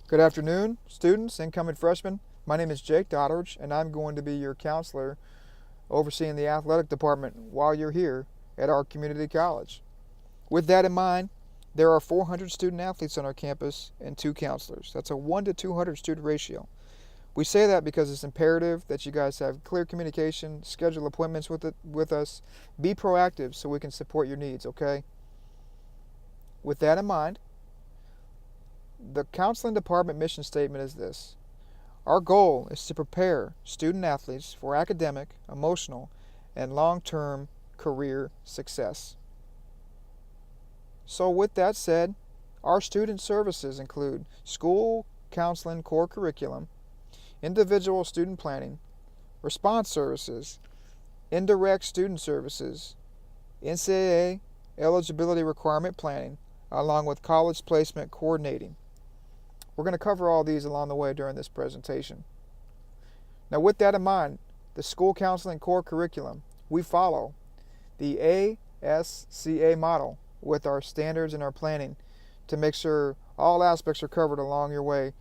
Good afternoon, students, incoming freshmen. My name is Jake Doddridge, and I'm going to be your counselor overseeing the athletic department while you're here at our community college. With that in mind, there are 400 student athletes on our campus and 2 counselors. That's a 1 to 200 student ratio. We say that because it's imperative that you guys have clear communication, schedule appointments with us, be proactive so we can support your needs, okay? With that in mind, the counseling department mission statement is this: our goal is to prepare student athletes for academic, emotional, and long-term career success. So with that said, our student services include school counseling core curriculum, individual student planning, response services, indirect student services, NCAA eligibility requirement planning, along with college placement coordinating. We're going to cover all these along the way during this presentation. Now, with that in mind, the school counseling core curriculum, we follow the ASCA model with our standards and our planning to make sure all aspects are covered along your way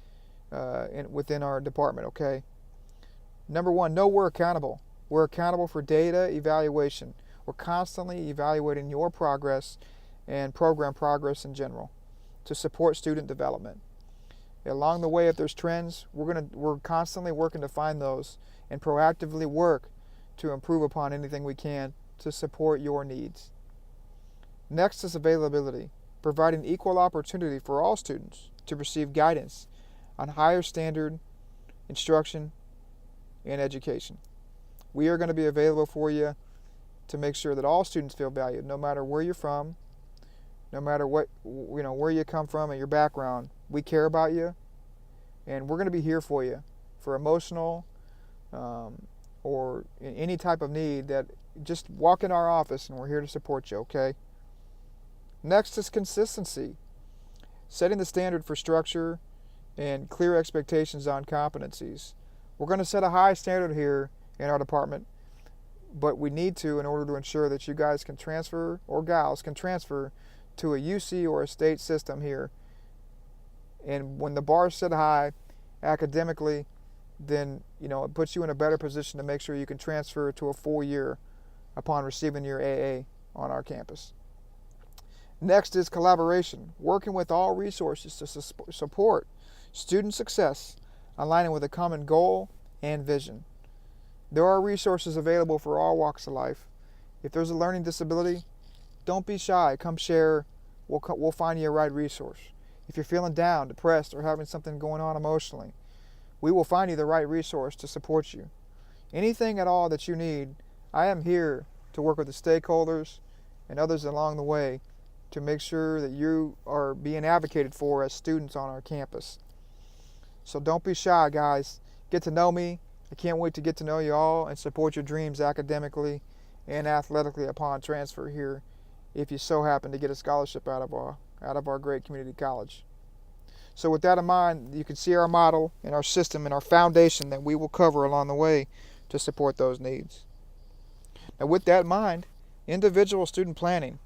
within our department, okay? Number one, know we're accountable. We're accountable for data evaluation. We're constantly evaluating your progress and program progress in general to support student development. Along the way, if there's trends, we're constantly working to find those and proactively work to improve upon anything we can to support your needs. Next is availability, providing equal opportunity for all students to receive guidance on higher standard instruction and education. We are going to be available for you to make sure that all students feel valued, no matter where you're from, no matter where you come from and your background. We care about you, and we're going to be here for you for emotional or any type of need. That just walk in our office and we're here to support you, okay? Next is consistency, setting the standard for structure and clear expectations on competencies. We're going to set a high standard here in our department, but we need to in order to ensure that you guys can transfer, or gals can transfer, to a UC or a state system here. And when the bar is set high academically, then it puts you in a better position to make sure you can transfer to a full year upon receiving your AA on our campus. Next is collaboration, working with all resources to support student success, aligning with a common goal and vision. There are resources available for all walks of life. If there's a learning disability, don't be shy. Come share. We'll find you a right resource. If you're feeling down, depressed, or having something going on emotionally, we will find you the right resource to support you. Anything at all that you need, I am here to work with the stakeholders and others along the way to make sure that you are being advocated for as students on our campus. So don't be shy, guys. Get to know me. I can't wait to get to know you all and support your dreams academically and athletically upon transfer here, if you so happen to get a scholarship out of our great community college. So with that in mind, you can see our model and our system and our foundation that we will cover along the way to support those needs. Now with that in mind, individual student planning.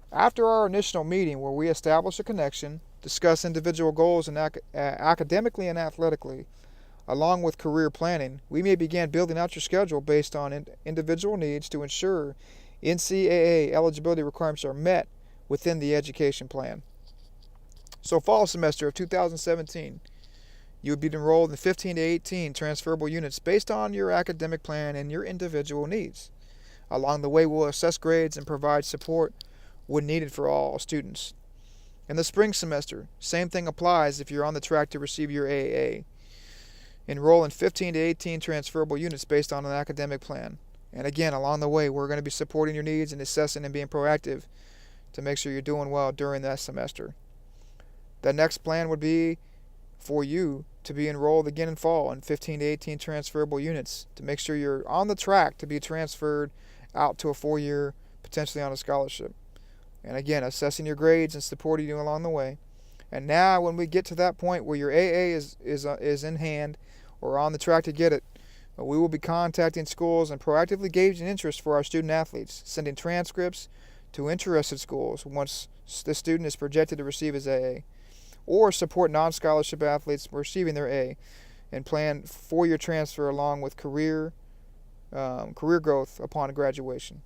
After our initial meeting where we establish a connection, discuss individual goals and academically and athletically, along with career planning, we may begin building out your schedule based on individual needs to ensure NCAA eligibility requirements are met within the education plan. So fall semester of 2017, you would be enrolled in 15 to 18 transferable units based on your academic plan and your individual needs. Along the way, we'll assess grades and provide support when needed for all students. In the spring semester, same thing applies if you're on the track to receive your AA. Enroll in 15 to 18 transferable units based on an academic plan. And again, along the way, we're going to be supporting your needs and assessing and being proactive to make sure you're doing well during that semester. The next plan would be for you to be enrolled again in fall in 15 to 18 transferable units to make sure you're on the track to be transferred out to a 4-year, potentially on a scholarship. And again, assessing your grades and supporting you along the way. And now when we get to that point where your AA is in hand or on the track to get it, we will be contacting schools and proactively gauging interest for our student athletes, sending transcripts to interested schools once the student is projected to receive his AA. or support non-scholarship athletes receiving their A, and plan four-year transfer along with career growth upon graduation.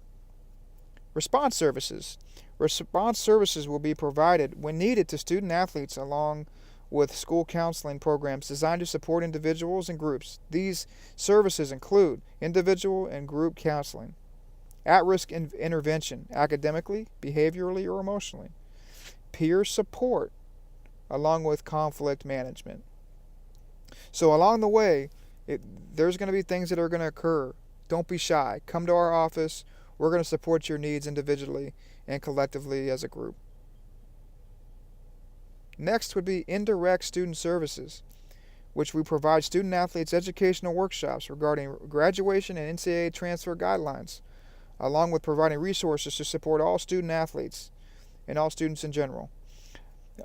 Response services. Response services will be provided when needed to student athletes along with school counseling programs designed to support individuals and groups. These services include individual and group counseling, at-risk intervention, academically, behaviorally, or emotionally, peer support, along with conflict management. So along the way, there's going to be things that are going to occur. Don't be shy. Come to our office. We're going to support your needs individually and collectively as a group. Next would be indirect student services, which we provide student athletes educational workshops regarding graduation and NCAA transfer guidelines, along with providing resources to support all student athletes and all students in general.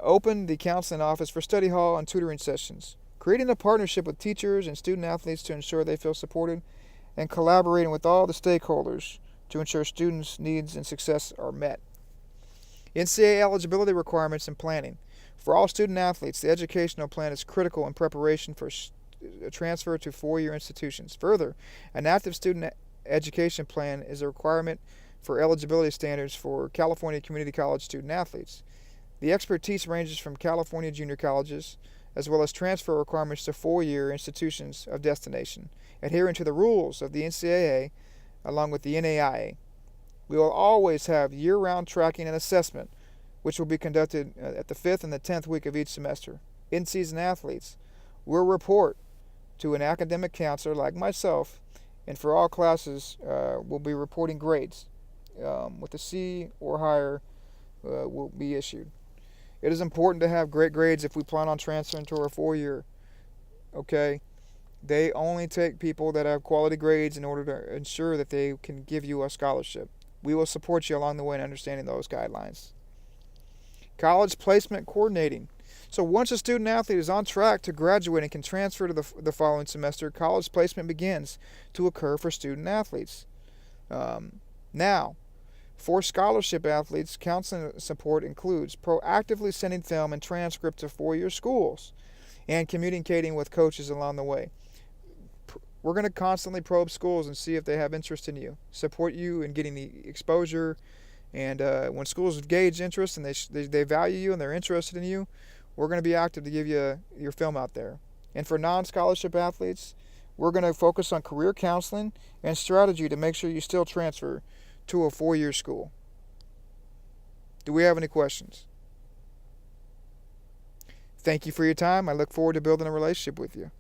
Open the counseling office for study hall and tutoring sessions, creating a partnership with teachers and student athletes to ensure they feel supported, and collaborating with all the stakeholders to ensure students' needs and success are met. NCAA eligibility requirements and planning. For all student athletes, the educational plan is critical in preparation for transfer to four-year institutions. Further, an active student education plan is a requirement for eligibility standards for California community college student athletes. The expertise ranges from California junior colleges, as well as transfer requirements to four-year institutions of destination, adhering to the rules of the NCAA along with the NAIA. We will always have year-round tracking and assessment, which will be conducted at the 5th and the 10th week of each semester. In-season athletes will report to an academic counselor like myself, and for all classes, we'll be reporting grades with a C or higher will be issued. It is important to have great grades if we plan on transferring to our four-year. Okay? They only take people that have quality grades in order to ensure that they can give you a scholarship. We will support you along the way in understanding those guidelines. College placement coordinating. So once a student athlete is on track to graduate and can transfer to the following semester, college placement begins to occur for student athletes. Now, for scholarship athletes, counseling support includes proactively sending film and transcript to four-year schools and communicating with coaches along the way. We're going to constantly probe schools and see if they have interest in you, support you in getting the exposure, and when schools gauge interest and they value you and they're interested in you, we're going to be active to give you your film out there. And for non-scholarship athletes, we're going to focus on career counseling and strategy to make sure you still transfer to a four-year school. Do we have any questions? Thank you for your time. I look forward to building a relationship with you.